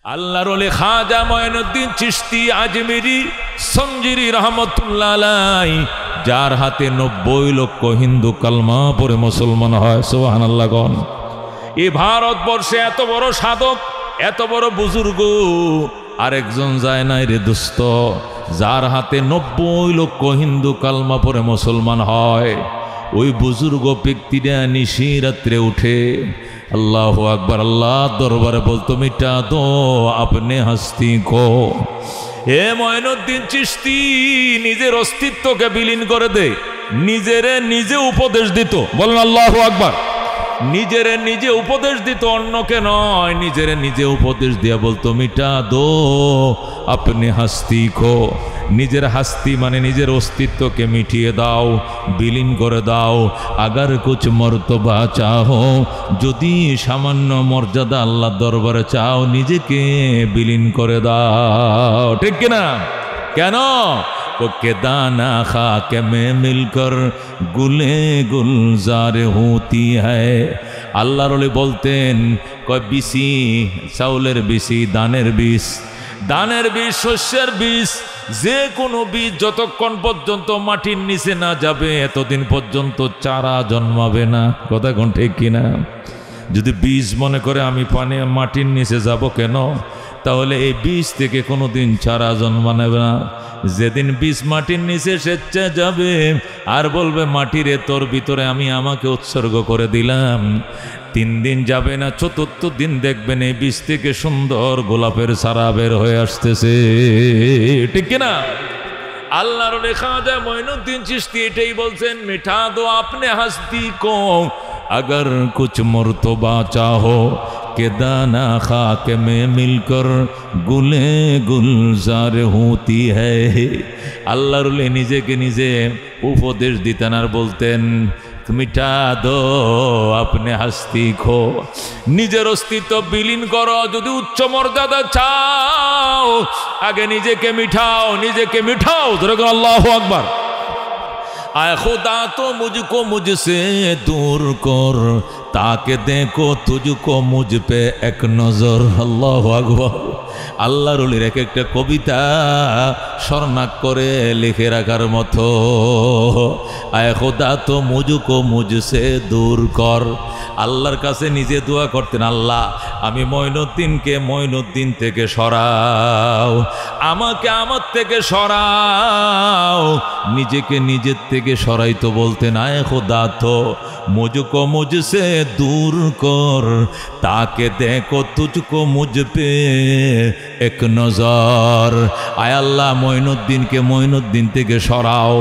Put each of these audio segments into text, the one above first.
আল্লাহর ওলি খাজা মঈনুদ্দিন চিশতি আজমিরি সঞ্জিরি রহমতুল্লাহ আলাইহি, যার হাতে 90 লক্ষ হিন্দু কালমা পড়ে মুসলমান হয়। সুবহানাল্লাহ গণ। এই ভারতবর্ষে এত বড় সাধক, এত বড় বুজুর্গ আরেকজন যায় নাই রে দোস্ত, যার হাতে 90 লক্ষ হিন্দু কালমা পড়ে মুসলমান হয়। ওই বুজুর্গ ব্যক্তিরা নিশি রাত্রে উঠে আল্লাহু আকবার আল্লাহ দরবারে বলতো, মিটা দো আপনি হস্তি কো। হে মঈনুদ্দিন চিশতি নিজের অস্তিত্বকে বিলীন করে দে, নিজেরে নিজে উপদেশ দিত। বলেন আল্লাহু আকবার। নিজেরে নিজে উপদেশ দিত, অন্যকে নয়। নিজেরে নিজে উপদেশ দিয়া বলতো, মিটা দো আপনি হাস্তি খো। নিজের হাস্তি মানে নিজের অস্তিত্বকে মিটিয়ে দাও, বিলীন করে দাও। আগার কুছ মর্তবা চাও, যদি সামান্য মর্যাদা আল্লাহ দরবারে চাও, নিজেকে বিলীন করে দাও। ঠিক কিনা? কেন? के दाना खाक में मिलकर गुले गुलजार होती है। আল্লাহর ওলি বলতেন, কয় বিসি, চাউলের বিসি, দানের বীজ, দানের বীজ, শস্যের বীজ, যে কোনো বীজ যতক্ষণ পর্যন্ত মাটির নিচে না যাবে এতদিন পর্যন্ত চারা জন্মাবে না। কথা কোন ঠিক কিনা? যদি বীজ মনে করে আমি পানি মাটির নিচে যাব কেন, তাহলে এই বীজ থেকে কোনোদিন চারা জন্মাবে না। যেদিন বীজ মাটির নিচে স্বেচ্ছা যাবে আর বলবে মাটিরে তোর ভিতরে আমি আমাকে উৎসর্গ করে দিলাম, 3 দিন যাবে না, 4র্থ দিন দেখবেন এই বীজ থেকে সুন্দর গোলাপের চারা বের হয়ে আসতেছে। ঠিক কিনা? আল্লাহর ওলি খাজা মঈনুদ্দিন চিশতি এটাই বলছেন, মিঠা দো আপনে হস্তি কো, अगर कुछ मर्तबा चाहो के दाना खाक में मिलकर गुले गुलजार होती है। আল্লাহর ওলি নিজেকে নিজে উপদেশ দিতেন আর বলতেন, মিটা দো আপনি হাস্তি খো। নিজের অস্তিত্ব বিলীন করো। যদি উচ্চ মর্যাদা চাও আগে নিজেকে মিঠাও, নিজেকে মিঠাও। ধরে আল্লাহু আকবার। आए खुदा तो मुझको मुझसे दूर कर, ताकि देखो तुझको मुझ पे एक नजर। अल्लाहु আকবার। আল্লাহর ওলির এক একটা কবিতা স্বর্ণাক করে লিখে রাখার মতো। আয় খোদা তো মুঝকো মুঝসে দূর কর। আল্লাহর কাছে নিজে দোয়া করতেন, আল্লাহ আমি মঈনুদ্দিনকে মঈনুদ্দিন থেকে সরাও, আমাকে আমার থেকে সরাও। নিজেকে নিজের থেকে সরাইতো বলতেন, আয় খোদা তো মুঝকো মুঝসে দূর কর, তাকে দেখো তুঝকো মুঝ পে এক নজর। আয় আল্লাহ মঈনুদ্দিনকে মঈনুদ্দিন থেকে সরাও,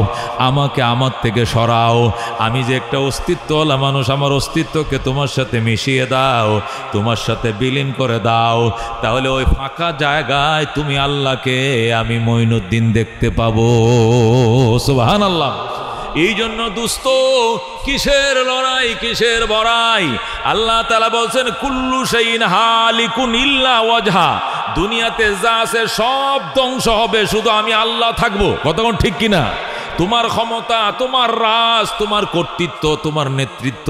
আমাকে আমার থেকে সরাও। আমি যে একটা অস্তিত্বওয়ালা মানুষ, আমার অস্তিত্বকে তোমার সাথে মিশিয়ে দাও, তোমার সাথে বিলীন করে দাও। তাহলে ওই ফাঁকা জায়গায় তুমি আল্লাহকে, আমি মঈনুদ্দিন দেখতে পাবো। সুবহানাল্লাহ। এই জন্য দুস্ত কিসের লড়াই, কিসের বড়াই? আল্লাহ তাআলা বলছেন, কুল্লু শাইইন হালিকুন ইল্লা ওয়াজহা। দুনিয়াতে যা আছে সব ধ্বংস হবে, শুধু আমি আল্লাহ থাকবো। কতক্ষণ ঠিক কিনা? তোমার ক্ষমতা, তোমার রাজ, তোমার কর্তৃত্ব, তোমার নেতৃত্ব,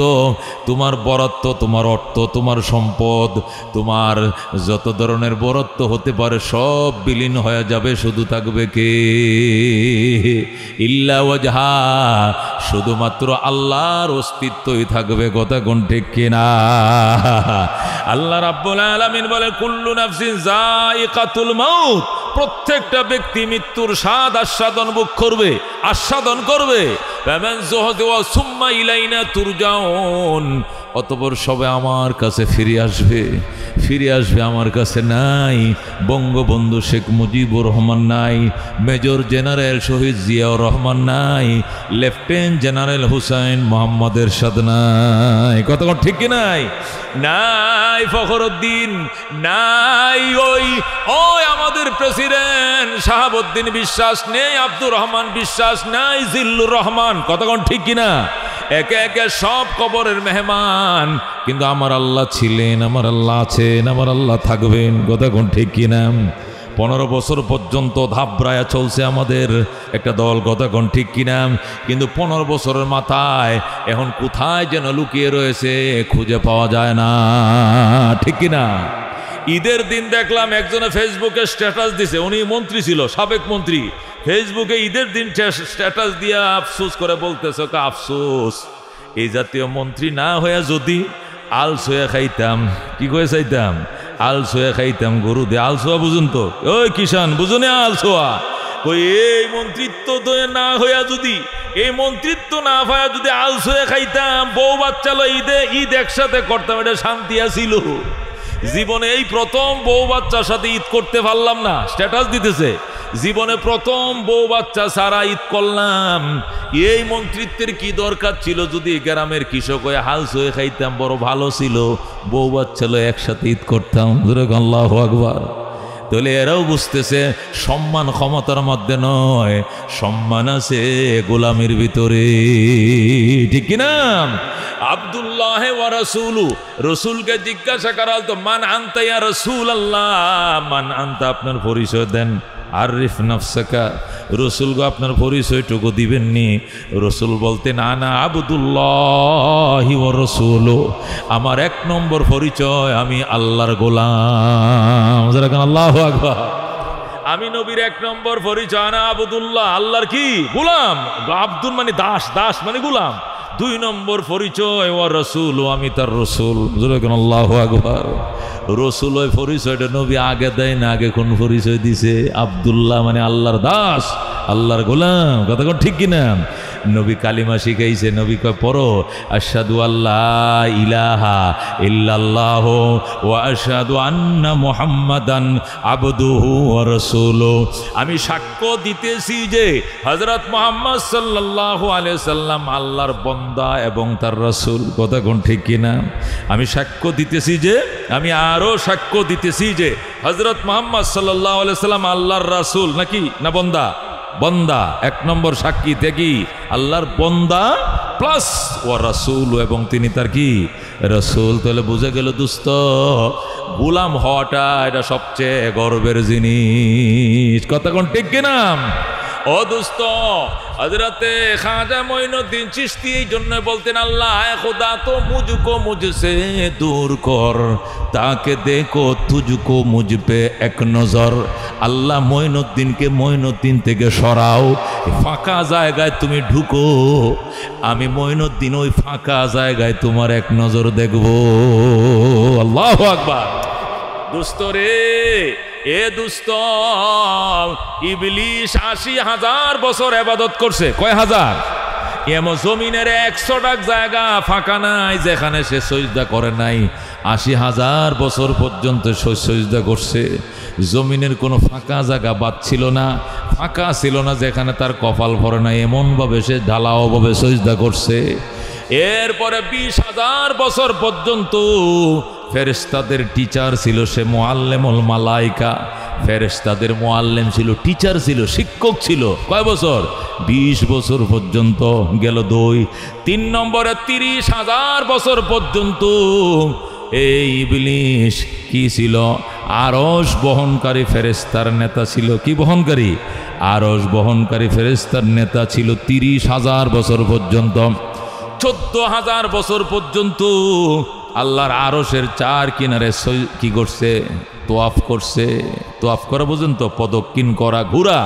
তোমার বরত্ব, তোমার অর্থ, তোমার সম্পদ, তোমার যত ধরনের বরত্ব হতে পারে সব বিলীন হয়ে যাবে, শুধু থাকবে কে? ইল্লা ওয়াজহা, শুধুমাত্র আল্লাহর অস্তিত্বই থাকবে। কথা কোন ঠিক কিনা? আল্লাহ রাব্বুল আলামিন বলে, কুল্লু নাফসিন যায়িকাতুল মাউত। প্রত্যেকটা ব্যক্তি মৃত্যুর স্বাদ আস্বাদন ভোগ করবে, আস্বাদন করবে। সুম্মা ইলাইনা তুরজাউন। অতঃপর সবে আমার কাছে ফিরে আসবে, ফিরে আসবে আমার কাছে। নাই বঙ্গবন্ধু শেখ মুজিবুর রহমান, নাই মেজর জেনারেল শহীদ জিয়াউর রহমান, নাই লেফটেন্যান্ট জেনারেল হুসাইন মোহাম্মদ এরশাদ, নাই। কতক্ষণ ঠিক কি নাই? নাই ফখরুদ্দিন, নাই ওই আমাদের প্রেসিডেন্ট শাহাবুদ্দিন বিশ্বাস, নেই আব্দুর রহমান বিশ্বাস, নাই জিল্লুর রহমান। কতক্ষণ ঠিক কিনা? একে একে সব কবরের মেহমান। কিন্তু আমার আল্লাহ ছিলেন, আমার আল্লাহ আছেন, আমার আল্লাহ থাকবেন। কতক্ষণ ঠিক কিনা? 15 বছর পর্যন্ত ধাপড়ায়া চলছে আমাদের একটা দল। কতক্ষণ ঠিক কিনা? কিন্তু 15 বছরের মাথায় এখন কোথায় যেন লুকিয়ে রয়েছে, খুঁজে পাওয়া যায় না। ঠিক কিনা? ঈদের দিন দেখলাম একজনে ফেসবুকে স্ট্যাটাস দিছে, উনি মন্ত্রী ছিল, সাবেক মন্ত্রী, ফেসবুকে ঈদের দিন স্ট্যাটাস দিয়া আফসোস করে বলতেছে, আফসোস এই জাতীয় মন্ত্রী না হইয়া যদি আলসোয়া খাইতাম। কি করে চাইতাম? আলসোয়া খাইতাম, গরু দিয়ে আলসোয়া বুঝুন তো, ওই কিষান বুঝুন আলসোয়া। ওই এই মন্ত্রিত্ব না হইয়া যদি, এই মন্ত্রিত্ব না হইয়া যদি আলসোয়া খাইতাম, বউ বাচ্চা লো ঈদ একসাথে করতাম, এটা শান্তি আসিল। জীবনে এই প্রথম বউ বাচ্চার সাথে ঈদ করতে পারলাম না, স্ট্যাটাস দিতেছে জীবনে প্রথম বউ বাচ্চা সারা ঈদ করলাম। এই মন্ত্রিত্বের কি দরকার ছিল? যদি গ্রামের কৃষক হয়ে হালস হয়ে খাইতাম, বড় ভালো ছিল, বউ বাচ্চা লো একসাথে ঈদ করতাম। আল্লাহু আকবার। তাহলে এরাও বুঝতেছে সম্মান ক্ষমতার মধ্যে নয়, সম্মান আছে গোলামের ভিতরে, ঠিক কিনা? আব্দুল্লাহ ওয়া রাসূলু, রসুলকে জিজ্ঞাসা করা হতো, মান আনতা ইয়া রাসূলুল্লাহ, মান আনতা, আপনার পরিচয় দেন। আরিফ নাফসাকা, রসুল গো আপনার পরিচয়টুকু দিবেননি? রসুল বলতেন, আনা আবদুল্লাহি ওয়া রাসূলু, আমার এক নম্বর পরিচয় আমি আল্লাহর গোলাম। আল্লাহু আকবার। আমি নবীর এক নম্বর পরিচয় আনা আবদুল্লাহ, আল্লাহর কি গোলাম। আব্দুল মানে দাস, দাস মানে গোলাম। দুই নম্বর পরিচয় ওয়া রাসূল, আমি তার রসুল। আল্লাহু আকবার। রসুল ওই পরিচয়টা নবী আগে দেয় না, আগে কোন পরিচয় দিছে? আব্দুল্লাহ মানে আল্লাহর দাস, আল্লাহর গোলাম। কথা কোন ঠিক কিনা? নবী কালিমা শিখাইছে, নবী কয় পড়ো, আশহাদু আল্লা ইলাহা ইল্লাল্লাহ ওয়া আশহাদু আন্না মুহাম্মাদান আবদুহু ওয়া রাসূলুহু। আমি সাক্ষ্য দিতেছি যে হযরত মুহাম্মদ সাল্লাল্লাহু আলাইহি সাল্লাম আল্লাহর বান্দা এবং তার রাসূল। কথা কোন ঠিক কিনা? আমি সাক্ষ্য দিতেছি যে, আমি আরো সাক্ষ্য দিতেছি যে হযরত মুহাম্মদ সাল্লাল্লাহু আলাইহি সাল্লাম আল্লাহর রাসূল, নাকি না বান্দা? বন্দা। এক নম্বর সাক্ষী থেকে আল্লাহর বন্দা প্লাস ওয়া রাসূল, এবং তিনি তার কি রাসূল। তাহলে বুঝে গেল দোস্ত, গোলাম হওয়াটা এটা সবচেয়ে গর্বের জিনিস। কথা কোন ঠিক কিনা? ও দোস্ত, হযরতে খাজা মঈনুদ্দিন চিশতি এই জন্য বলতেন, আল্লাহ এ খুদা তো মুঝকো মুঝসে দূর কর, তাকে দেখো তুঝকো মুঝ পে এক নজর। আল্লাহ মঈনুদ্দিনকে মঈনুদ্দিন থেকে সরাও, ফাঁকা জায়গায় তুমি ঢুকো, আমি মঈনুদ্দিন ওই ফাঁকা জায়গায় তোমার এক নজর দেখব। আল্লাহু আকবার। দোস্ত রে, এ দুস্ত, ইবলিশ ৮০,০০০ বছর ইবাদত করছে। কয় হাজার? এমন জমিনের ১০০ জায়গা ফাঁকা নাই যেখানে সে সিজদা করে নাই। ৮০,০০০ বছর পর্যন্ত সিজদা করছে। জমিনের কোনো ফাঁকা জায়গা বাদ ছিল না, ফাঁকা ছিল না যেখানে তার কপাল ভরে নাই, এমনভাবে সে ঢালাওভাবে সিজদা করছে। এরপরে ২০,০০০ বছর পর্যন্ত ফেরেশতাদের টিচার ছিল সে, মুআল্লিমুল মালাইকা। ফেরেশতাদের মুআল্লিম ছিল, টিচার ছিল, শিক্ষক ছিল। কয় বছর? ২০ বছর পর্যন্ত গেল। ৩ নম্বরে ৩০,০০০ বছর পর্যন্ত এই ইবলিশ কি ছিল? আরশ বহনকারী ফেরেশতার নেতা ছিল। কি বহনকারী? আরশ বহনকারী ফেরেশতার নেতা ছিল ৩০,০০০ বছর পর্যন্ত। ১৪,০০০ বছর পর্যন্ত আল্লাহর আরশের চার কিনারে কি করছে? তোয়াফ করছে। তোয়াফ করা বুঝেন তো? প্রদক্ষিণ করা, ঘোরা।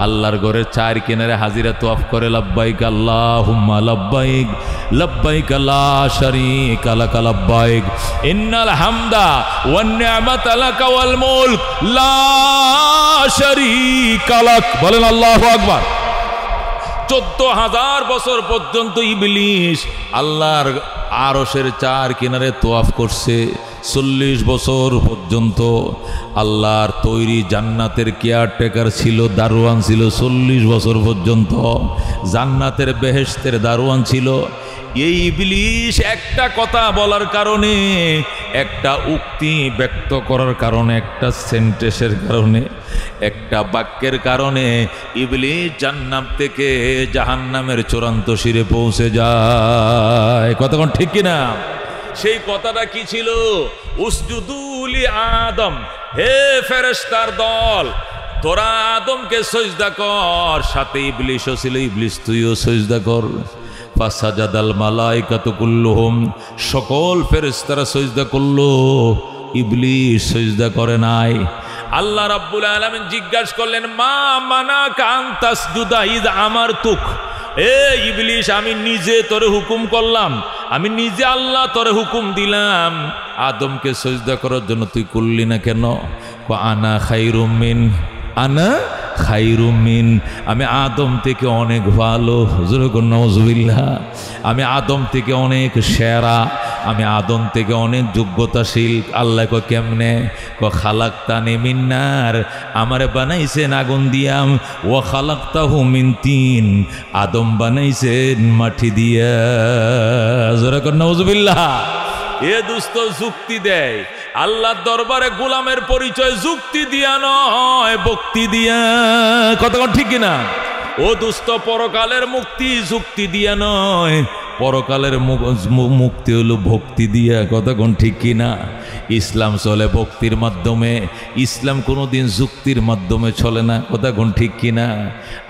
আল্লাহর ঘরের চার কিনারে হাজিরা তোয়াফ করে, লাব্বাইক আল্লাহুম্মা লাব্বাইক, লাব্বাইক লা শারীকা লাক লাব্বাইক, ইন্নাল হামদা ওয়ান নি'মাতা লাকা ওয়াল মুলক লা শারীকা লাক। বলেন আল্লাহু আকবার। ১৪,০০০ বছর পর্যন্ত ইবলিশ আল্লাহর আরশের চার কিনারে তোয়াফ করছে। ৪০ বছর পর্যন্ত আল্লাহর তৈরি জান্নাতের কেয়ারটেকার ছিল, দারোয়ান ছিল। ৪০ বছর পর্যন্ত জান্নাতের বেহেশতের দারোয়ান ছিল। এই ইবলিশ একটা কথা বলার কারণে, একটা উক্তি ব্যক্ত করার কারণে, একটা সেন্টেন্সের কারণে, একটা বাক্যের কারণে ইবলিশ জান্নাত থেকে জাহান্নামের চূড়ান্ত শিরে পৌঁছে যায়। কতক্ষণ ঠিক কিনা? সেই কথাটা কি ছিল? উসজুদু লি আদম, হে ফেরেশতার দল, তোরা আদমকে সিজদা কর। সাথে ইবলিশও ছিল, ইবলিশ তুইও সিজদা কর। ফাসাজাদাল মালাইকাতু কুল্লুহুম, সকল ফেরেশতারা সিজদা করলো। ইবলিস সিজদা করে নাই। আল্লাহ রাব্বুল আলামিন জিজ্ঞাসা করলেন, মা মানাকা আন তাসজুদা ইয আমারতুক। এ ইবলিস, আমি নিজে তোরে হুকুম করলাম, আমি নিজে আল্লাহ তোরে হুকুম দিলাম আদমকে সিজদা করার জন্য, তুই করলি না কেন? আনা খায়রুম মিন, আনা খায়রুম মিন, আমি আদম থেকে অনেক ভালো। হুজুর নাউজুবিল্লাহ, আমি আদম থেকে অনেক সেরা, আমি আদম থেকে অনেক যোগ্যতাশীল। আল্লাহ কয় কেমনে? খালাকতানি মিন নার, আমারে বানাইছেন আগুন দিয়াম, ও খালাকতাহু মিন তিন, আদম বানাইছেন মাটি দিয়া। হুজুর নাউজুবিল্লাহ। এ দুস্থ যুক্তি দেয় আল্লাহর দরবারে গোলামের পরিচয় যুক্তি দিয়া নয়, ভক্তি দিয়া। কতক্ষণ ঠিক কিনা? ও দুস্থ, পরকালের মুক্তি যুক্তি দিয়া নয়, পরকালের মুক্তি হলো ভক্তি দিয়া। কতক্ষণ ঠিক কিনা? ইসলাম চলে ভক্তির মাধ্যমে, ইসলাম কোনোদিন যুক্তির মাধ্যমে চলে না। কতক্ষণ ঠিক কিনা?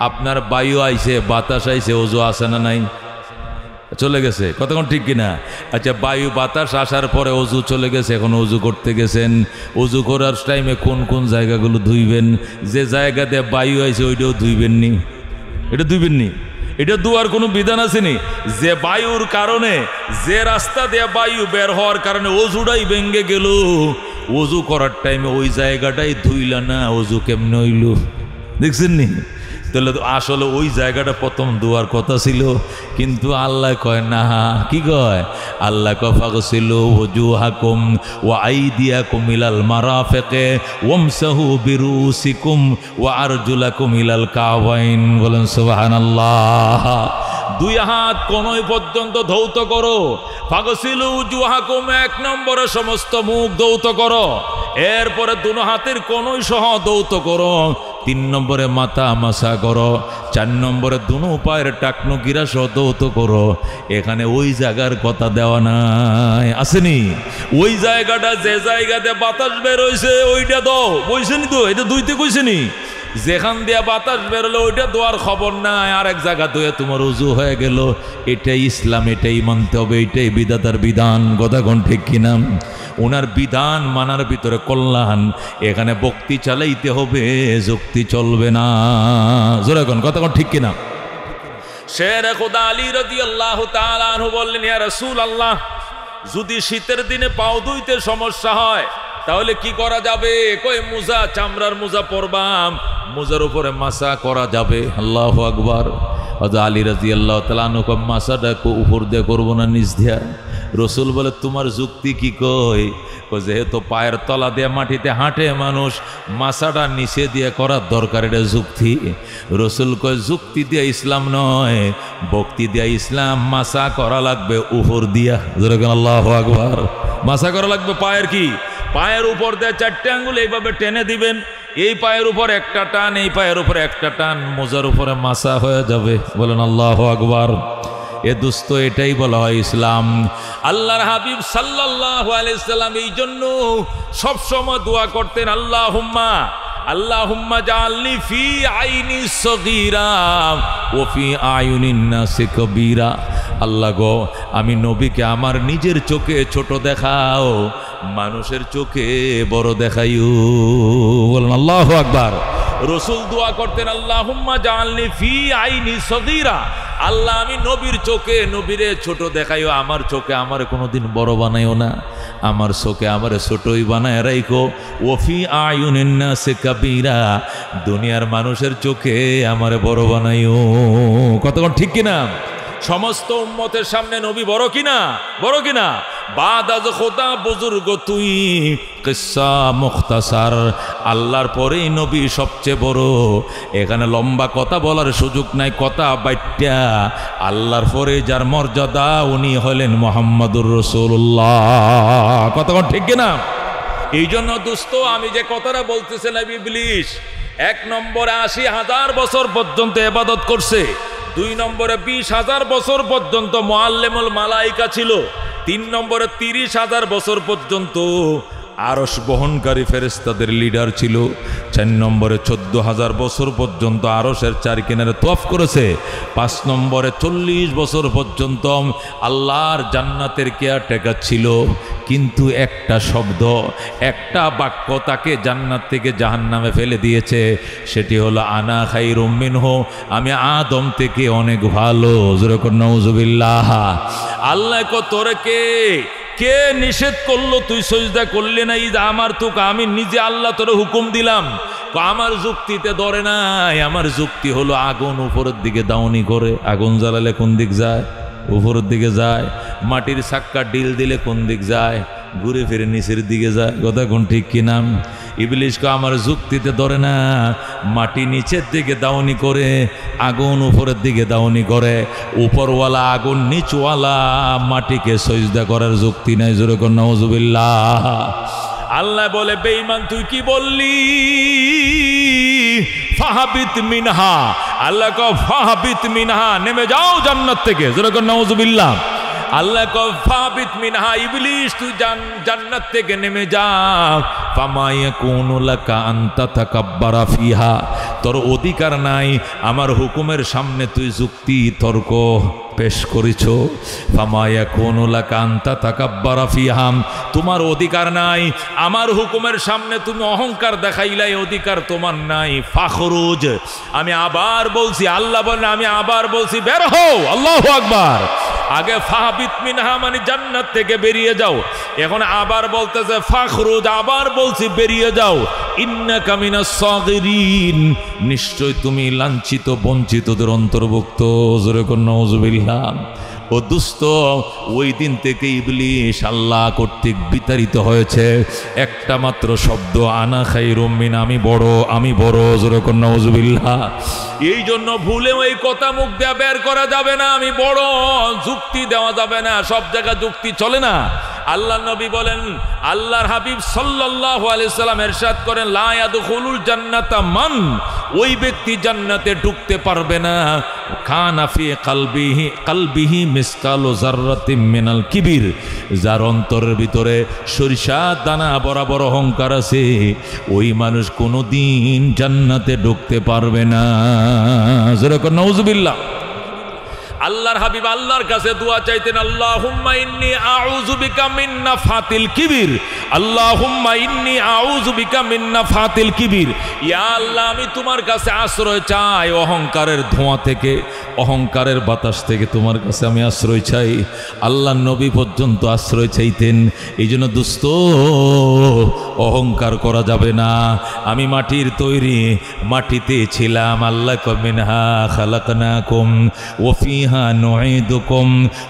আপনার বায়ু আইছে, বাতাস আইছে, ওজু আছে না নাই? চলে গেছে। কতক্ষণ ঠিক কিনা? আচ্ছা, বায়ু বাতাস আসার পরে অজু চলে গেছে, এখন অজু করতে গেছেন, অজু করার টাইমে কোন কোন জায়গাগুলো ধুইবেন? যে জায়গাতে বায়ু আইছে ওইটাও ধুইবেন নি? এটা ধুইবেন নি? এটা ধোয়ার কোনো বিধান আসেনি? যে বায়ুর কারণে, যে রাস্তা দিয়ে বায়ু বের হওয়ার কারণে অজুটাই ভেঙ্গে গেল, অজু করার টাইমে ওই জায়গাটাই ধুইলা না, অজু কেমনে হইল? দেখছেন নি? তাহলে আসলে ওই জায়গাটা প্রথম ধোয়ার কথা ছিল, কিন্তু আল্লাহ কয় না। কি কয়? আল্লাহ কয় ফাগসিলু ওজুহাকুম ওয়া আইদিয়াকুম ইলাল মারাফিকে ওয়ামসাহু বিরুসিকুম ওয়া আরজুলাকুম ইলাল কাবাইন। বলেন সুবহানাল্লাহ। দুই হাত কোনই পর্যন্ত ধৌত করো। ফাগসিলু ওজুহাকুম, এক নম্বরে সমস্ত মুখ ধৌত করো, এরপরে দুনো হাতের কোনই সহ ধৌত করো, 3 নম্বরে মাথা মাসা করো, 4 নম্বরে দুনো পায়ের টাকনো গিরা সহ ধৌত করো। এখানে ওই জায়গার কথা দেওয়া নাই, আসেনি? ওই জায়গাটা যে জায়গাতে বাতাস বের হয়েছে ওইটা দাও, বইছেনি তো? এটা ধুইতে কইছেনি? যেখান দিয়া বাতাস বেরোলো ওইটা দোয়ার খবর নাই, আর এক জায়গা ধুয়ে তোমার উজু হয়ে গেল। এটাই ইসলাম, এটাই মানতে হবে, এটাই বিধাতার বিধান। কথাগণ ঠিক কিনা? ওনার বিধান মানার ভিতরে কল্যাণ। এখানে ভক্তি চালাইতে হবে, যুক্তি চলবে না। জোরে কোন কথাগণ ঠিক কিনা? শের খোদা আলী রাদিয়াল্লাহু তাআলা আনহু বললেন, ইয়া রাসূলুল্লাহ, যদি শীতের দিনে পাও ধুইতে সমস্যা হয় তাহলে কি করা যাবে? কই মোজা, চামড়ার মোজা পরবাম, মোজার উপরে মাসা করা যাবে। আল্লাহু আকবার। হযরত আলী রাদিয়াল্লাহু তাআলা আনহু কয়, মাসাটা উপর দিয়ে করবো না নিচ দিয়া? রসুল বলে, তোমার যুক্তি কি কই? যেহেতু পায়ের তলা দিয়ে মাটিতে হাঁটে মানুষ, মাসাটা নিচে দিয়ে করার দরকার, এটা যুক্তি। রসুল কয়, যুক্তি দিয়ে ইসলাম নয়, ভক্তি দিয়া ইসলাম। মাসা করা লাগবে উপর দিয়া। আল্লাহু আকবার। মাসা করা লাগবে পায়ের কি? পায়ের উপর দিয়ে 4টে আঙ্গুল এইভাবে টেনে দিবেন, এই পায়ের উপর একটা টান, এই পায়ের উপরে একটা টান, মোজার উপরে মাসা হয়ে যাবে। বলেন আল্লাহু আকবার। এ দোস্ত, এটাই বলা হয় ইসলাম। আল্লাহর হাবিব সাল্লাল্লাহু আলাইহি সাল্লাম এই জন্য সবসময় দোয়া করতেন, আল্লাহুম্মা জাআলনি ফি আইনি সগীরা ওয়া ফি আয়ুনিন নাসি কবীরা। আল্লাহ গো, আমি নবীকে আমার নিজের চোখে ছোট দেখাও, মানুষের চোখে বড় দেখাইও। বলেন আল্লাহু আকবার। রসুল দোয়া করতেন, আল্লাহুম্মা জাআলনি ফি আইনি সগীরা, আল্লাহ আমি নবীর চোখে নবীরে ছোট দেখাইও, আমার চোখে আমার কোনোদিন বড় বানাইও না, আমার চোখে আমার ছোটই বানায় রাইখো। ওফি আয়ুনিন নাসি কাবীরা, দুনিয়ার মানুষের চোখে আমার বড় বানাইও। কতক্ষণ ঠিক কিনা? সমস্ত উম্মতের সামনে নবী বড় কিনা? বড় কিনা? বাদ আজ খোদা বুজুর্গ তুই, কিসসা মুখতাসার, আল্লাহর পরেই নবী সবচেয়ে বড়। এখানে লম্বা কথা বলার সুযোগ নাই, কথা বাইটা আল্লাহর পরে যার মর্যাদা উনি হলেন মুহাম্মাদুর রাসূলুল্লাহ। কতক্ষণ ঠিক কিনা? এই জন্য দোস্ত, আমি যে কথাটা বলতেছিলাম, ইবলিস 1 নম্বরে 80,000 বছর পর্যন্ত ইবাদত করছে, 2 নম্বরে 20,000 বছর পর্যন্ত মুআল্লিমুল মালাইকা ছিল, 3 নম্বরে 30,000 বছর পর্যন্ত আরশ বহনকারী ফেরেশতাদের লিডার ছিল। 4 নম্বরে 14,000 বছর পর্যন্ত আরশের চার কিনারে তওয়াফ করেছে। 5 নম্বরে 40 বছর পর্যন্ত আল্লাহর জান্নাতের কেয়ারটেকার ছিল। কিন্তু একটা শব্দ, একটা বাক্য তাকে জান্নাত থেকে জাহান্নামে ফেলে দিয়েছে, সেটি হলো আনা খায়রুম মিনহু, আমি আদম থেকে অনেক ভালো। জোরে কর নাউজুবিল্লাহ। আল্লাহ কো তোরে কে নিষেধ করলো তুই সজদা করলি না? ঈদ আমার তো আমি নিজে আল্লাহ তোরে হুকুম দিলাম। আমার যুক্তিতে ধরে নাই। আমার যুক্তি হলো আগুন উপরের দিকে দাউনি করে, আগুন জ্বালালে কোন দিক যায়? উপরের দিকে যায়। মাটির চাক্কা ডিল দিলে কোন দিক যায়? ঘুরে ফিরে নিচের দিকে যায়। কথা কোন ঠিক কিনা? ইবলিশকে আমার যুক্তিতে ধরে না। মাটি নিচের দিকে দাউনি করে, আগুন উপরের দিকে দাউনি করে। উপরওয়ালা আগুন নিচওয়ালা মাটিকে সজদা করার যুক্তি নাই। জোরে কর নাউজুবিল্লাহ। আল্লাহ বলে বেঈমান তুই কি বললি? ফাহাবিত মিনহা, আল্লাহ কো ফাহাবিত মিনহা, নেমে যাও জান্নাত থেকে। জোরে কর নাউজুবিল্লাহ। আল্লাহ কো ফাহাবিত মিনহা, ইবলিশ তুই জান্নাত থেকে নেমে যা। ফামা ইয়াকুনু লাকা আন তাতাকাব্বারা ফিহা, তোর অধিকার নাই আমার হুকুমের সামনে তুই যুক্তি তর্ক পেশ করেছ। ফামা ইয়াকুনু লাকা আন তাতাকাব্বারা ফিহা, তোমার অধিকার নাই আমার হুকুমের সামনে তুমি অহংকার দেখাইলাই, অধিকার তোমার নাই। ফাখরুজ, আমি আবার বলছি, আল্লাহ বলেন আমি আবার বলছি বের হও। আল্লাহু আকবার। আগে ফাহাবিত মিনহা মানে জান্নাত থেকে বেরিয়ে যাও, এখন আবার বলতেছে ফাখরুজ, আবার বলছি বেরিয়ে যাও। ইন্নাকা মিনাস সাগিরিন, নিশ্চয় তুমি লাঞ্ছিত বঞ্চিতদের অন্তর্ভুক্ত। জোরে কর নাউজুবিল্লাহ। ও দুস্থ, ওই দিন থেকে ইবলিশ আল্লাহ কর্তৃক বিতাড়িত হয়েছে। একটা মাত্র শব্দ, আনা খায়রুম মিন, আমি বড়, আমি বড়। জোরে কর নাউজুবিল্লাহ। এই জন্য ভুলেও এই কথা মুখ দিয়ে বের করা যাবে না, আমি বড়। যুক্তি দেওয়া যাবে না, সব জায়গায় যুক্তি চলে না। আল্লাহ নবী বলেন, আল্লাহর হাবিব সাল্লাল্লাহু আলাইহি সাল্লাম ইরশাদ করেন, লা ইয়াদখুলুল জান্নাতা মান, ওই ব্যক্তি জান্নাতে ঢুকতে পারবে না কানা ফি কলবিহি মিসকালু যাররাতিম মিনাল কিবির, যার অন্তরের ভিতরে সরিষা দানা বরাবর অহংকার আছে, ওই মানুষ কোনোদিন জান্নাতে ঢুকতে পারবে না। জোরে কর নাউজুবিল্লাহ। আল্লাহর হাবিব আল্লাহর কাছে দোয়া চাইতেন, আল্লাহুম্মা ইন্নী আউযু বিকা মিন নাফাতিল কিবির, আল্লাহুম্মা ইন্নী আউযু বিকা মিন নাফাতিল কিবির। ইয়া আল্লাহ, আমি তোমার কাছে আশ্রয় চাই অহংকারের ধোঁয়া থেকে, অহংকারের বাতাস থেকে তোমার কাছে আমি আশ্রয় চাই। আল্লাহ নবী পর্যন্ত আশ্রয় চাইতেন। এই জন্য দুস্থ, অহংকার করা যাবে না। আমি মাটির তৈরি, মাটিতে ছিলাম। আল্লাহ কয় মিনহা খালাকনাকুম ওয়া ফিহা নুঈদুকুম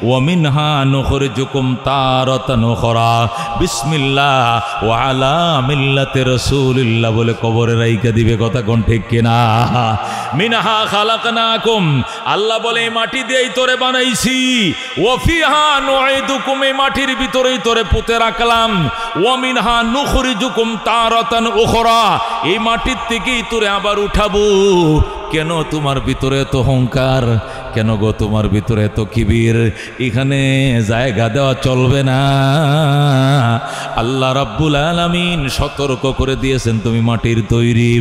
ওয়া মিনহা নুখরিজুকুম তারাতান উখরা। বিসমিল্লাহ ওয়া আলা মিল্লাতি রাসূলিল্লাহ বলে কবরে রাইখা দিবে। কথা কোন ঠিক কিনা? মিনহা খালাকনাকুম, আল্লাহ বলে এই মাটি দিয়েই তোরে বানাইছি। ওয়া ফিহা নুঈদুকুম, এই মাটির ভিতরেই তোরে পুঁতে রাখলাম। ওয়া মিনহা নুখরিজুকুম তারাতান উখরা, এই মাটির থেকেই তোরে আবার উঠাবো। কেন তোমার ভিতরে এত অহংকার? কেন গো তোমার ভিতরে এত কিবির? এখানে জায়গা দেওয়া চলবে না। আল্লাহ রাব্বুল আলামিন সতর্ক করে দিয়েছেন, তুমি মাটির তৈরি,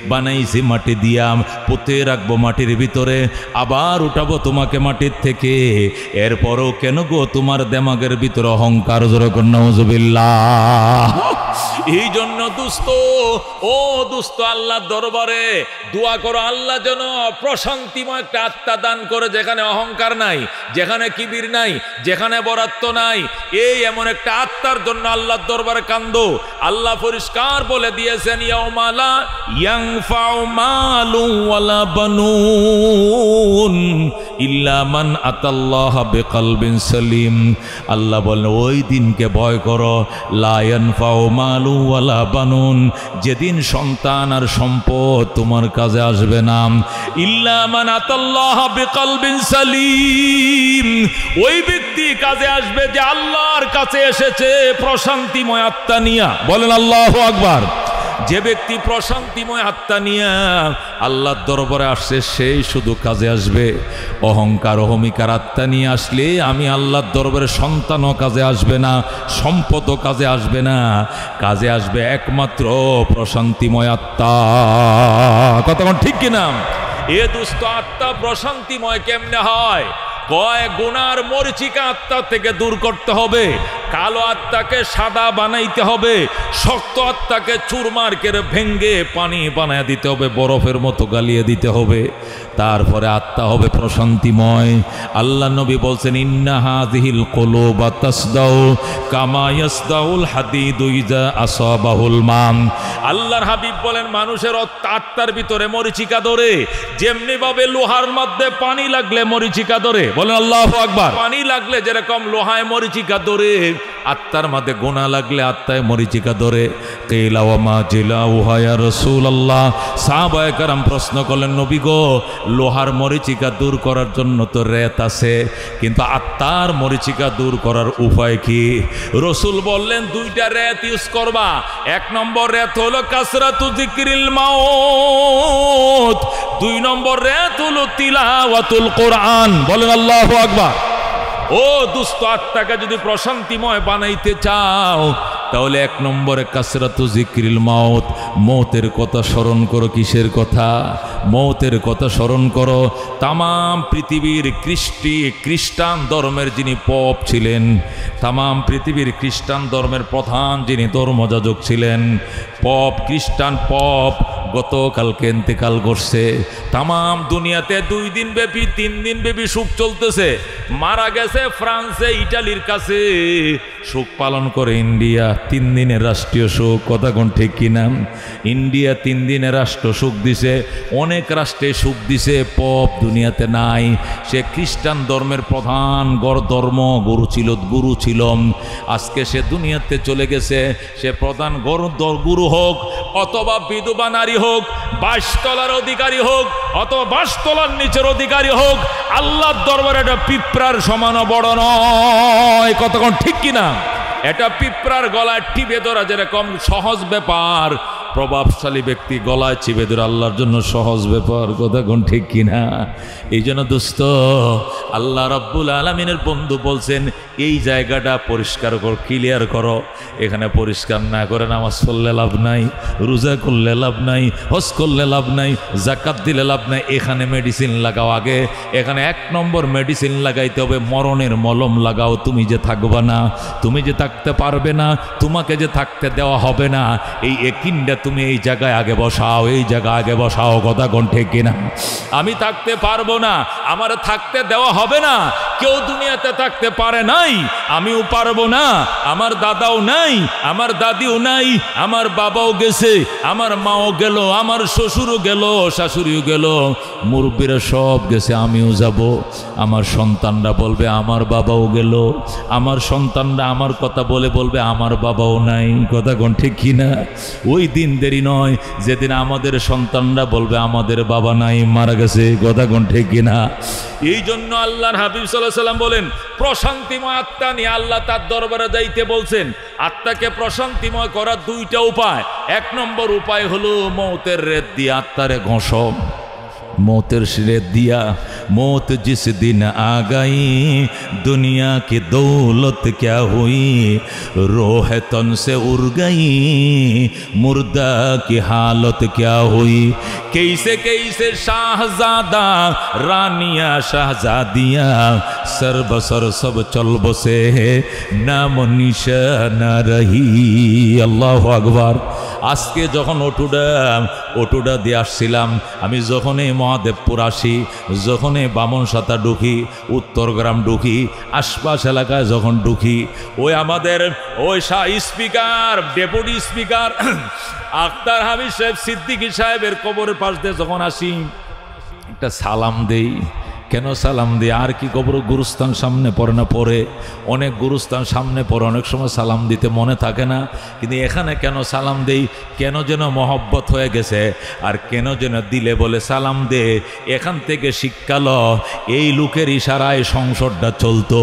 বানাইছি মাটি দিয়াম, পুঁতে রাখবো মাটির ভিতরে, আবার উঠাবো তোমাকে মাটির থেকে। এরপরও কেন গো তোমার দেমাগের ভিতরে অহংকার? জোরে কর নাউজুবিল্লাহ। এই জন্য দুস্থ, ও দুস্থ, আল্লাহর দরবারে দোয়া করো, আল্লাহ যেন প্রশান্তিময় একটা আত্মা দান করে, যেখানে অহংকার নাই, যেখানে কিবির নাই, যেখানে বরাত্ব নাই। এই এমন একটা আত্মার জন্য আল্লাহর দরবারে কান্দো। আল্লাহ পরিষ্কার বলে দিয়েছেন, ইয়াউমা লা ইয়ানফাউ মালু ওয়ালা বানুন ইল্লা মান আতাল্লাহা বিকলবিন সালিম। আল্লাহ বলেন ওই দিনকে ভয় করো, লা ইয়ানফাউ মালু ওয়ালা বানুন, যেদিন সন্তান আর সম্পদ তোমার কাজে আসবে না। ইল্লা মান আতাল্লাহা বিকলবিন সালিম, ওই ব্যক্তি কাজে আসবে যে আল্লাহর কাছে এসেছে প্রশান্তিময় আত্মা নিয়া। বলেন আল্লাহু আকবার। যে ব্যক্তি প্রশান্তিময় আত্মা নিয়ে আল্লাহর দরবারে আসছে সেই শুধু কাজে আসবে। অহংকার অহমিকার আত্মা নিয়ে আসলে আমি আল্লাহর দরবারে সন্তানও কাজে আসবে না, সম্পদও কাজে আসবে না, কাজে আসবে একমাত্র প্রশান্তিময় আত্মা। কতক্ষণ ঠিক কিনা? এ দুস্থ আত্মা প্রশান্তিময় কেমনে হয়? কয় গুনার মরিচিকা আত্মা থেকে দূর করতে হবে, কালো আত্মাকে সাদা বানাইতে হবে, শক্ত আত্মাকে চুরমার করে ভেঙ্গে পানি বানায় দিতে হবে, বরফের মতো গালিয়ে দিতে হবে, তারপরে আত্মা হবে প্রশান্তিময়। আল্লাহ নবী বলছেন ইন্না হাযিহিল কুলুবা তাসদাউ কামা ইয়াসদাউল হাদিদু ইযা আসাবাহুল মাম। আল্লাহর হাবিব বলেন মানুষের আত্মার ভিতরে মরিচিকা ধরে, যেমনি ভাবে লোহার মধ্যে পানি লাগলে মরিচিকা ধরে, বলেন আল্লাহু আকবার। পানি লাগলে যেরকম লোহায় মরিচিকা ধরে, আত্মার মধ্যে গুনাহ লাগলে আত্মায় মরিচিকা ধরে। কিলা ওয়া মা জিলাউহা ইয়া রাসূলুল্লাহ। সাহাবায়ে কেরাম প্রশ্ন করলেন নবী গো, লোহার মরিচিকা দূর করার জন্য তো রেত আছে, কিন্তু আত্মার মরিচিকা দূর করার উপায় কি? রাসূল বললেন দুইটা রেত ইউজ করবা। এক নম্বর রেত হলো কাসরাতু যিকরিল মাউত, দুই নম্বর রেত হলো তিলাওয়াতুল কোরআন। বলেন আল্লাহু আকবার। ও দুস্থ আত্মাকে যদি প্রশান্তিময় বানাইতে চাও তাহলে এক নম্বরে কাসরাতু যিকরিল মাউত, মৌতের কথা স্মরণ করো। কিসের কথা? মৌতের কথা স্মরণ করো। তামাম পৃথিবীর খ্রিস্টান ধর্মের যিনি পপ ছিলেন, তামাম পৃথিবীর খ্রিস্টান ধর্মের প্রধান যিনি ধর্মযাজক ছিলেন, পপ, খ্রিস্টান পপ গতকালকে ইন্তেকাল করছে। তামাম দুনিয়াতে 2 দিন ব্যাপী 3 দিন ব্যাপী শোক চলতেছে। মারা গেছে ফ্রান্সে, ইটালির কাছে। শোক পালন করে ইন্ডিয়া, 3 দিনের রাষ্ট্রীয় শোক। কথা কোন ঠিক কিনা? ইন্ডিয়া 3 দিনের রাষ্ট্র শোক দিছে, অনেক রাষ্ট্রে শোক দিছে, পপ দুনিয়াতে নাই। সে খ্রিস্টান ধর্মের প্রধান ধর্মগুরু ছিল। আজকে সে দুনিয়াতে চলে গেছে। সে প্রধান গুরু হোক অথবা বিধবা নারী হোক, 22 তলার অধিকারী হোক অথবা 22 তলার নিচের অধিকারী হোক, আল্লাহর দরবারে এটা পিঁপড়ার সমানও বড় নয়। কতক্ষণ ঠিক কিনা? এটা পিঁপড়ার গলায় টিপে ধরা যেরকম সহজ ব্যাপার, প্রভাবশালী ব্যক্তি গলায় চিপে ধরে আল্লাহর জন্য সহজ ব্যাপার। কথা কোন ঠিক কিনা? এই জন্য দোস্ত আল্লাহ রাব্বুল আলামিনের বন্ধু বলছেন এই জায়গাটা পরিষ্কার কর, ক্লিয়ার করো। এখানে পরিষ্কার না করে নামাজ পড়লে লাভ নাই, রোজা করলে লাভ নাই, হজ করলে লাভ নাই, যাকাত দিলে লাভ নাই। এখানে মেডিসিন লাগাও আগে। এখানে 1 নম্বর মেডিসিন লাগাইতে হবে, মরণের মলম লাগাও। তুমি যে থাকবা না, তুমি যে থাকতে পারবে না, তোমাকে যে থাকতে দেওয়া হবে না, এই একিনটা তুমি এই জায়গায় আগে বসাও, এই জায়গায় আগে বসাও। কথা কোন ঠিক কিনা? আমি থাকতে পারবো না, আমার থাকতে দেওয়া হবে না। কেউ দুনিয়াতে থাকতে পারে নাই, আমিও পারবো না। আমার দাদাও নাই, আমার দাদিও নাই, আমার বাবাও গেছে, আমার মাও গেল, আমার শ্বশুরও গেল, শাশুড়িও গেল, মুরব্বীরা সব গেছে, আমিও যাব। আমার সন্তানরা বলবে আমার বাবাও গেল, আমার সন্তানরা আমার কথা বলবে আমার বাবাও নাই। কথা কোন ঠিক কিনা? ওই দিন দেরি নয় যেদিন আমাদের সন্তানরা বলবে আমাদের বাবা নাই, মারা গেছে। কথা কোন ঠিক কিনা? এই জন্য আল্লাহর হাবিব সাল্লাল্লাহু আলাইহি ওয়াসাল্লাম বলেন প্রশান্তিময় আত্মা নিয়ে আল্লাহ তার দরবারে যাইতে বলছেন। আত্মাকে প্রশান্তিময় করার 2টা উপায়। 1 নম্বর উপায় হলো মৌতের রেত দিয়ে আত্মারে ঘষো। मौतेर सिरे दिया मौत जिस दिन आ गई दुनिया की दौलत क्या हुई रोह तन से उड़ गई मुर्दा की हालत क्या हुई। कैसे कैसे शाहजादा रानिया शाहजादियाँ सर बसर सब चल बसे नाम निशान रही। अल्लाहु अकबर। आज के जखन ओटुडा दिए आसছিলাম আমি যখনই মহাদেবপুর আসি যখনই বামনসাতা ঢুকি উত্তরগ্রাম ঢুকি আশপাশ এলাকায় যখন ঢুকি ওই আমাদের ওই speaker deputy speaker Akhtar Hamid সাহেব সিদ্দিকী সাহেবের কবরের পাশ দিয়ে যখন আসি একটা সালাম দেই কেন সালাম দিয়ে? আর কি কবর গুরুস্থান সামনে পড়ে না? পড়ে। অনেক গুরুস্থান সামনে পড়ে, অনেক সময় সালাম দিতে মনে থাকে না, কিন্তু এখানে কেন সালাম দেই? কেন যেন মহব্বত হয়ে গেছে, আর কেন যেন দিলে বলে সালাম দে। এখান থেকে শিক্ষা ল, এই লোকের ইশারায় সংসদটা চলতো,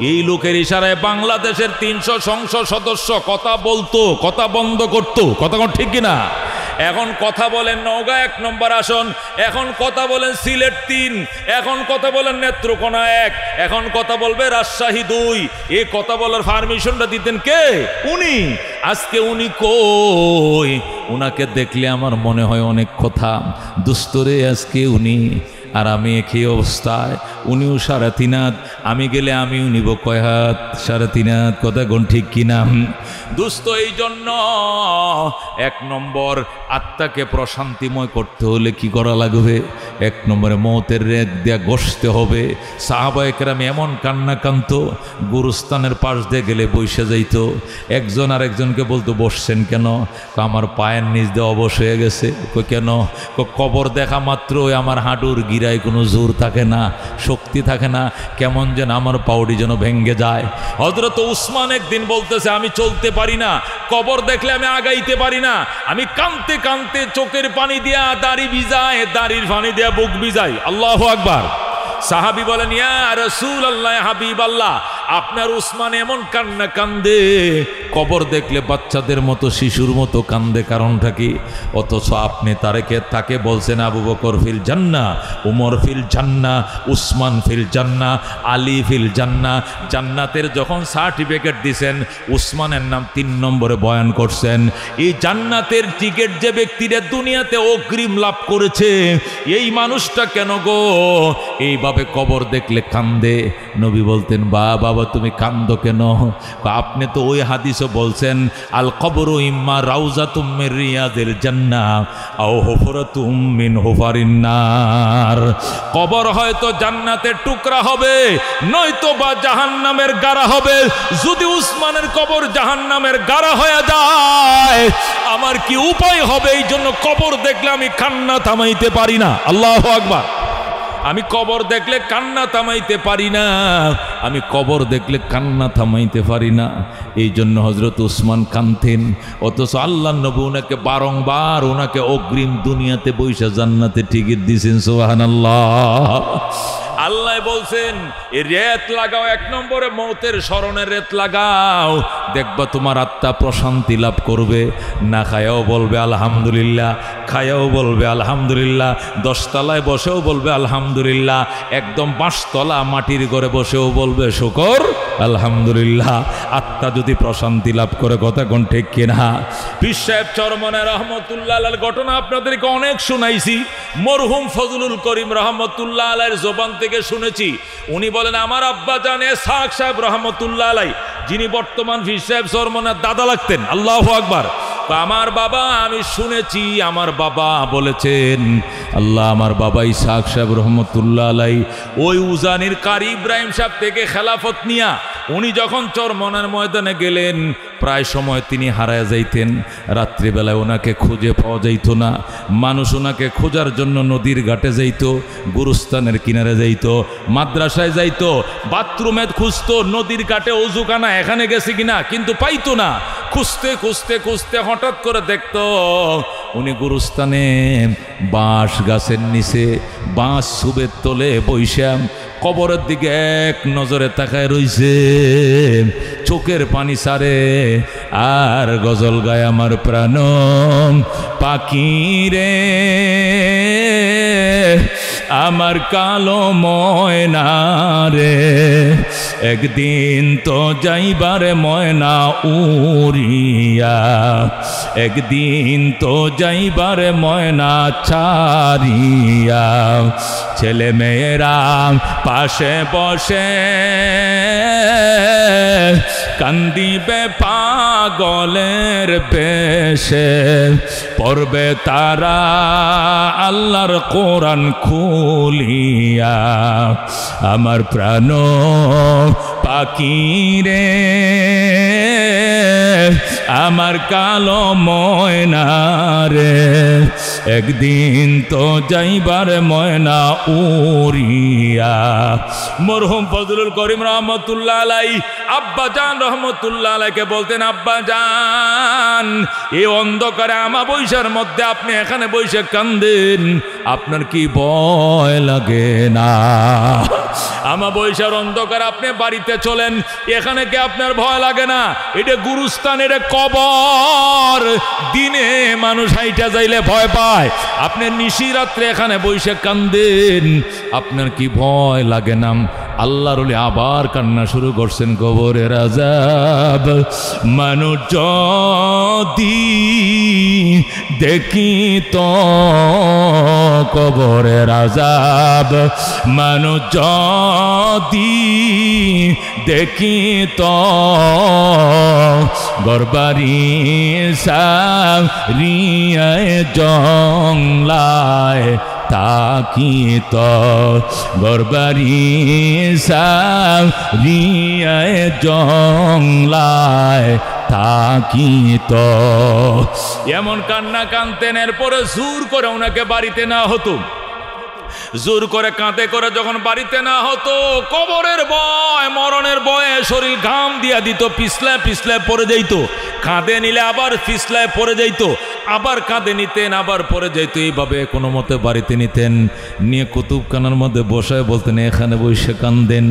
এই লোকের ইশারায় বাংলাদেশের 300 সংসদ সদস্য কথা বলতো, কথা বন্ধ করতো। কথা ঠিক কিনা? এখন কথা বলেন নওগাঁ 1 নম্বর আসন, এখন কথা বলেন সিলেট 3, এখন কথা বলেন নেত্রকোনা 1, এখন কথা বলবে রাজশাহী 2। এই কথা বলার পারমিশনটা দিতেন কে? উনি। আজকে উনি কই? উনাকে দেখলে আমার মনে হয় অনেক কথা। দুস্তরে আজকে উনি আর আমি একই অবস্থায়। উনিও 3.5 হাত, আমি গেলে আমিও নিব কয় হাত? 3.5 হাত। কথা কোন ঠিক কিনা? দুস্থ এই জন্য 1 নম্বর আত্মাকে প্রশান্তিময় করতে হলে কি করা লাগবে? 1 নম্বরে মৌতের রেখ দিয়ে ঘষতে হবে। সাহাবায়ে কেরাম এমন কান্না কান্ত, গুরুস্থানের পাশ দিয়ে গেলে বসে যাইতো। একজন আর একজনকে বলতো বসছেন কেন? আমার পায়ের নিচ দিয়ে অবশ হয়ে গেছে। কেন? কবর দেখা মাত্রই আমার হাঁটুর গিরায় কোনো জোর থাকে না, শক্তি থাকে না, কেমন যেন আমার পাউডি যেন ভেঙ্গে যায়। হযরত উসমান একদিন বলতেছে আমি চলতে পারি না, কবর দেখলে আমি আগাইতে পারি না, আমি কাঁদতে কাঁদতে চোখের পানি দিয়া দাড়ি ভিজায়, দাড়ির পানি দিয়া বুক ভিজাই। আল্লাহু আকবার। সাহাবী বলেন ইয়া রাসূলুল্লাহ, হাবিব আল্লাহ, আপনার উসমান এমন কান্না কান্দে, কবর দেখলে বাচ্চাদের মতো শিশুর মতো কান্দে, কারণটা কি? অথচ আপনি তাকে বলছেন আবু বকর ফিল জান্নাহ, উমর ফিল জান্নাহ, উসমান ফিল জান্নাহ, আলী ফিল জান্নাহ। জান্নাতের যখন সার্টিফিকেট দিছেন, উসমানের নাম 3 নম্বরে বয়ান করছেন। এই জান্নাতের টিকিট যে ব্যক্তিরা দুনিয়াতে অগ্রিম লাভ করেছে, এই মানুষটা কেন গো এইভাবে কবর দেখলে কান্দে? নবী বলতেন বাবা তুমি কান্দো কেন? আপনি তো ওই হাদিসও বলছেন আল কবরু ইম্মা রাউজাতুম মির রিয়াদিল জান্নাহ আও হুফরাতুম মিন হুফারিন নার। কবর হয়তো জান্নাতের টুকরা হবে, নয়তো বা জাহান্নামের গাড়া হবে। যদি উসমানের কবর জাহান্নামের গাড়া হয়ে যায়, আমার কি উপায় হবে? এই জন্য কবর দেখলে আমি কান্না থামাইতে পারি না। আল্লাহু আকবার। আমি কবর দেখলে কান্না থামাইতে পারি না, আমি কবর দেখলে কান্না থামাইতে পারি না। এই জন্য হযরত উসমান কাঁদতেন। অথচ আল্লাহর নবী ওনাকে বারংবার ওনাকে অগ্রিম দুনিয়াতে বৈশা জান্নাতে টিকিট দিয়েছেন। সুবহানাল্লাহ। আল্লাহ বলছেন এই রেত লাগাও, 1 নম্বরে মৌতের স্মরণের রেত লাগাও, দেখবা তোমার আত্মা প্রশান্তি লাভ করবে। না খায়াও বলবে আলহামদুলিল্লাহ, খায়াও বলবে আলহামদুলিল্লাহ, 10 তলায় বসেও বলবে আলহামদুলিল্লাহ, একদম 5 তলা মাটির ঘরে বসেও বলবে শুকর আলহামদুলিল্লাহ। আত্মা যদি প্রশান্তি লাভ করে, কথা কোন ঠিক কিনা? পীর সাহেব চরমনে রহমতুল্লাহ আলাইহির ঘটনা আপনাদেরকে অনেক শোনাইছি। মরহুম ফজলুল করিম রহমতুল্লাহ আলাইহির জবান থেকে শুনেছি। উনি বলেন আমার আব্বা জান ইসহাক সাহেব রহমতুল্লাহ আলাইহি, যিনি বর্তমান পীর সাহেব চরমনের দাদা লাগতেন। আল্লাহু আকবার। আমার বাবা, আমি শুনেছি আমার বাবা বলেছেন, আল্লাহ আমার বাবা ইসহাক সাহেব রহমতুল্লাহ আলাইহি ওই উজানির কারি ইব্রাহিম সাহেব থেকে খেলাফত নিয়া উনি যখন চরমনার ময়দানে গেলেন, প্রায় সময় তিনি হারায় যাইতেন। রাত্রিবেলায় ওনাকে খুঁজে পাওয়া যাইত না। মানুষ ওনাকে খোঁজার জন্য নদীর ঘাটে যাইত, গুরুস্থানের কিনারে যাইত, মাদ্রাসায় যাইত, বাথরুমে খুঁজতো, নদীর ঘাটে অজুখানা এখানে গেছে কিনা, কিন্তু পাইতো না। খুঁজতে খুঁজতে খুঁজতে হঠাৎ করে দেখতো উনি গুরুস্থানে বাঁশ গাছের নিচে বাঁশ সুবের তলে বইসা কবরের দিকে এক নজরে তাকায় রইছে, চোখের পানি সারে আর গজল গায় আমার প্রাণ পাখি রে, আমার কালো ময়না রে, একদিন তো যাইবারে ময়না উড়িয়া, একদিন তো যাইবারে ময়না ছাড়িয়া। ছেলে মেয়েরা পাশে বসে কান্দিবে পাগলের বেশে, পড়বে তারা আল্লাহর কোরআন খুলিয়া। আমার প্রাণ পাখি রে, আমার কালো ময়না রে, একদিন তো যাইবার ময়না উড়িয়া। মরহুম ফজলুল করিম রহমতুল্লাহ আলাই আব্বা জান রহমতুল্লাহ আলাইকে বলতেন, আব্বা জান এই অন্ধকারে আমাবস্যার মধ্যে আপনি এখানে বসে কান্দেন, আপনার কি ভয় লাগে না? আমাবস্যার অন্ধকার আপনি বাড়িতে চলেন, এখানে কি আপনার ভয় লাগে না? এটা গুরুস্থান, এটা কবর। দিনে মানুষ হাইটা যাইলে ভয় পায়, আপনি নিশি রাত্রে এখানে বসে কান্দেন, আপনার কি ভয় লাগে না? আল্লাহর ওলি আবার কান্না শুরু করছেন, কবরের আযাব মানুষ যদি দেখি তো, কবরের আযাব মানুষ যদি দেখি তো, গরবারি সারিয়ায় জংলায় তাকি তো, গরবারি সারিয়ায় জংলায় তাকি তো। এমন কান্না কানতেন। এরপরে জোর করে ওনাকে বাড়িতে না হতো, জোর করে কাঁদে করে যখন বাড়িতে না হতো, কবরের ভয় মরণের ভয়ে শরীর ঘাম দিয়া দিত, পিছলায় পিছলায় পড়ে যাইত। কাঁদে নিলে আবার পিছলায় পড়ে যাইত, আবার কাঁদে নিতেন, আবার পড়ে যাইত। এইভাবে কোনো মতে বাড়িতে নিতেন, নিয়ে কুতুবখানার মধ্যে বসায় বলতেন, এখানে বসে কান্দেন।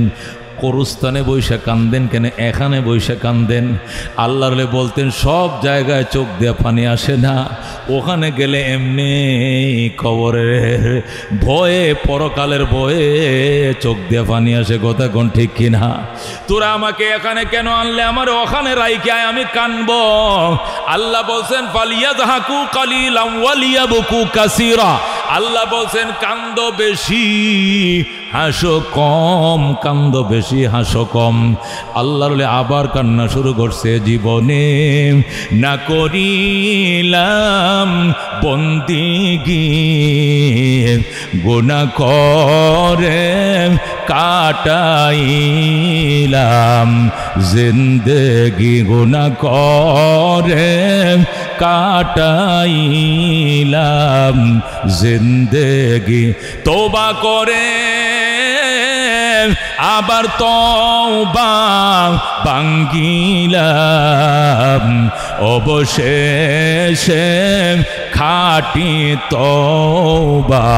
কবরস্থানে বৈশা কান্দেন কেন? এখানে বৈশা কান্দেন। আল্লাহর বলতেন, সব জায়গায় চোখ দিয়ে পানি আসে না, ওখানে গেলে এমনি কবরের ভয়ে, পরকালের ভয়ে চোখ দিয়ে পানি আসে। কথা কোন ঠিক কিনা? তোরা আমাকে এখানে কেন আনলে? আমার ওখানে রাইকে আমি কানব। আল্লাহ বলছেন, ফালিয়াযহাকু কালিলাম ওয়ালিয়াবকু কাসীরা। আল্লাহ বলছেন, কান্দ বেশি হাসো কম, কান্দ বেশি হাসো কম। আল্লাহর আবার কান্না শুরু করছে, জীবনে না করিলাম বন্দিগি, গুনাহ করে কাটাইলাম জিন্দেগি, গুনাহ করে কাটাইলাম জিন্দেগি। তওবা করে আবার তওবা ভাঙ্গিলাম, অবশেষে খাঁটি তওবা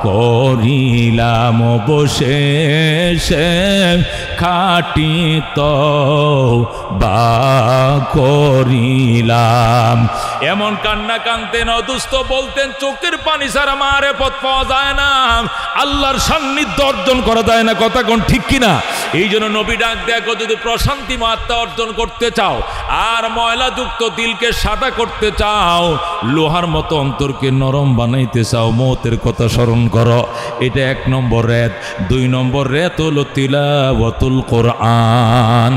করিলাম, অবশেষে খাঁটি তওবা করিলাম। এমন কান্না কানতেন, অদুস্থ বলতেন, চোখের পানি ছাড়া মারেফত পাওয়া যায় না, আল্লাহর সান্নিধ্য অর্জন করা যায় না। কথা কোন ঠিক কিনা? এই জন্য নবী ডাক দেখো, যদি প্রশান্তি আত্মা অর্জন করতে চাও আর ময়লাযুক্ত দিলকে সাদা করতে চাও, লোহার মতো অন্তরকে নরম বানাইতে চাও, মওতের কথা স্মরণ করো। এটা 1 নম্বর রেত। 2 নম্বর রেত হলো তিলাওয়াতুল কোরআন।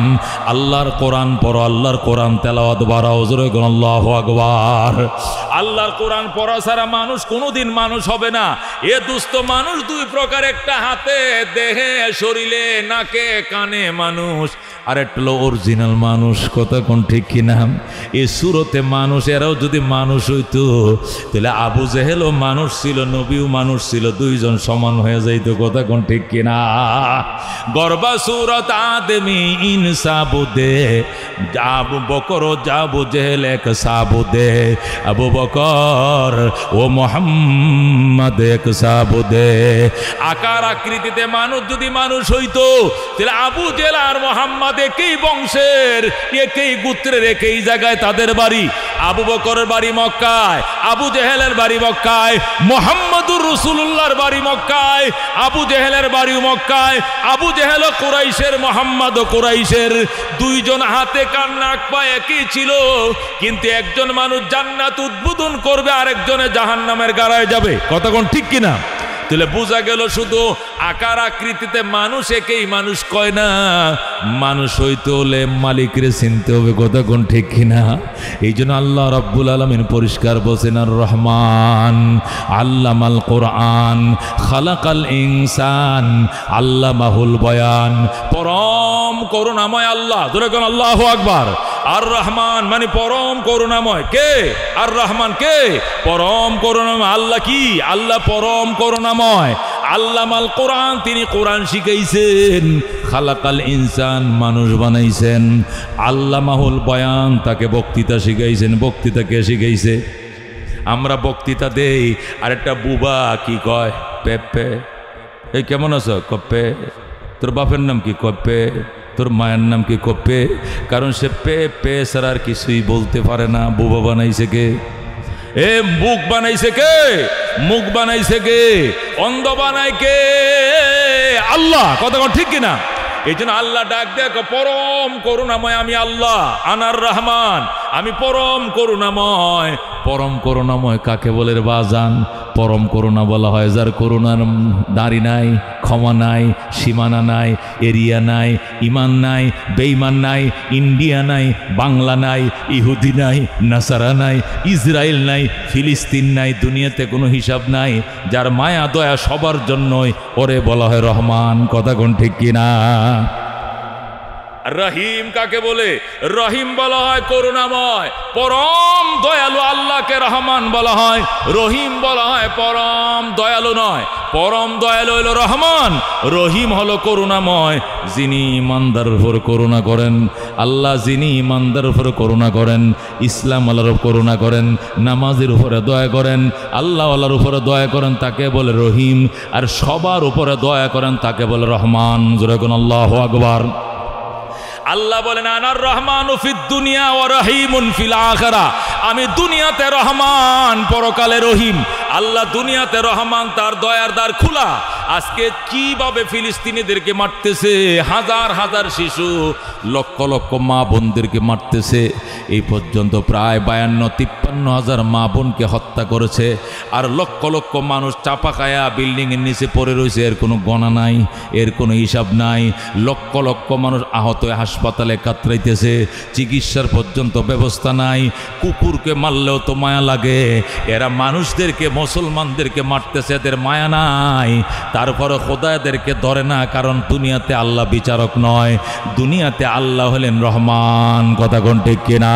আল্লাহর কোরআন পড়ো, আল্লাহর কোরআন তেলাওয়াত বাড়াও। জোরে বলুন আল্লাহু আকবার। আল্লাহর কোরআন পড়া ছাড়া মানুষ কোনোদিন মানুষ হবে না। এ দুস্থ মানুষ 2 প্রকার, একটা হাতে, দেহে, শরীরে, নাকে, কানে মানুষ, আর একটা হলো অরিজিনাল মানুষ। কথা কোন ঠিক কিনা? এই সুরতে মানুষ, এরাও যদি মানুষ হইতো তাহলে আবু জেহেলও মানুষ ছিল, নবীও মানুষ ছিল, 2 জন সমান হয়ে যাইতো। কথা কোন ঠিক কিনা? গর্বা সুরত আদমি ইনসাবুদে, আবু বকর আবু জেহেল এক সাবুদে, আবু বকর ও মুহাম্মদ এক সাবুদে। আকার আকৃতিতে মানুষ যদি মানুষ হইতো তাহলে আবু জেহেল আর মুহাম্মদ একই বংশের, একই গোত্রের, একই জায়গায় তাদের বাড়ি। আবু বকরের বাড়ি মক্কায়, আবু জেহেলের বাড়ি মক্কায়, মুহাম্মদুর রাসূলুল্লাহর বাড়ি মক্কায়, আবু জেহেলের বাড়ি মক্কায়। আবু জেহেল কুরাইশের, মুহাম্মদ কুরাইশের। 2 জন হাতে কান নাক পা একই ছিল, কিন্তু একজন মানুষ জান্নাত উদ্বোধন করবে, আরেকজনে জাহান্নামের গাড়ায় যাবে। কথা কোন ঠিক কিনা? তাহলে বোঝা গেল শুধু আকার আকৃতিতে মানুষ একই মানুষ কয় না, মানুষ হইতে হলে মালিকরে চিনতে হবে। কথা কোন ঠিক কিনা? এই জন্য আল্লাহ রাব্বুল আলামিন পরিষ্কার বলেন, আর রহমান আল্লামাল কোরআন খালাকাল ইনসান আল্লামাহুল বয়ান। পরম করুণাময় আল্লাহ, ধরে কোন আল্লাহু আকবার। আর রহমান মানে পরম করুণাময়। কে? আর রহমান কে? পরম করুণাময়। আল্লাহ কি? আল্লাহ পরম করুণাময়। আল্লামাল কোরআন, তিনি কোরআন শিখাইছেন। খালাকাল ইনসান, মানুষ বানাইছেন। আল্লামাহুল বয়ান, তাকে বক্তৃতা শিখাইছেন। বক্তৃতা কে শিখাইছে? আমরা বক্তৃতা দেই, আর একটা বুবা কি কয়? পেপে। এই কেমন আছো? কপে। তোর বাপের নাম কি? কপে। তোর মায়ের নাম কি? কপে। কারণ সে পে পে ছাড়া আর কিছুই বলতে পারে না। বুবা বানাইছে কে? এ মুখ বানাইছে কে? মুখ বানাইছে কে? অন্ধ বানায় কে? আল্লাহ। কথা ঠিক কিনা? এই জন্য আল্লাহ ডাক দেখ, পরম করুণাময় আমি আল্লাহ। আনার রহমান, আমি পরম করুণাময়। পরম করুণাময় কাকে বলে রে বাজান? পরম করুণা বলা হয় যার করুণার দাড়ি নাই, ক্ষমা নাই, সীমানা নাই, এরিয়া নাই, ইমান নাই, বেঈমান নাই, ইন্ডিয়া নাই, বাংলা নাই, ইহুদি নাই, নাসারা নাই, ইসরায়েল নাই, ফিলিস্তিন নাই, দুনিয়াতে কোনো হিসাব নাই। যার মায়া দয়া সবার জন্যই, ওরে বলা হয় রহমান। কথা কোন ঠিক কিনা? রহিম কাকে বলে? রহিম বলা হয় করুণাময়। পরম দয়ালু আল্লাহকে রহমান বলা হয়। রহিম বলা হয় পরম দয়ালু নয়। পরম দয়ালু হলো রহমান, রহিম হলো করুণাময়। যিনি ইমানদারের উপর করুণা করেন, আল্লাহ যিনি ইমানদারের উপর করুণা করেন, ইসলাম আল্লাহর করুণা করেন, নামাজের উপরে দয়া করেন, আল্লাহ আল্লাহর উপরে দয়া করেন, তাকে বলে রহিম। আর সবার উপরে দয়া করেন, তাকে বলে রহমান। জোরে কোন আল্লাহু আকবার। আল্লাহ বলেন আনার রহমানু ফিদ দুনিয়া ওয়া রহিমুন ফিল আখিরা। আমি দুনিয়াতে রহমান, পরকালে রহিম। আল্লাহ দুনিয়াতে রহমান, তার দয়ার দ্বার খোলা। আজকে কিভাবে ফিলিস্তিনিদেরকে মারতেছে, হাজার হাজার শিশু, লক্ষ লক্ষ মা বোনদেরকে মারতেছে। এই পর্যন্ত প্রায় 52-53 হাজার মা বোনকে হত্যা করেছে। আর লক্ষ লক্ষ মানুষ চাপা খায়া বিল্ডিংয়ের নিচে পড়ে রয়েছে। এর কোনো গণনা নাই, এর কোনো হিসাব নাই। লক্ষ লক্ষ মানুষ আহত হয়ে হাসপাতালে কাতরাইতেছে, চিকিৎসার পর্যন্ত ব্যবস্থা নাই। কুকুরকে মারলেও তো মায়া লাগে, এরা মানুষদেরকে, মুসলমানদেরকে মারতেছে, এদের মায়া নাই। তারপরে খোদা এদেরকে ধরে না, কারণ দুনিয়াতে আল্লাহ বিচারক নয়, দুনিয়াতে আল্লাহ হলেন রহমান। কথা কোন ঠিক কিনা?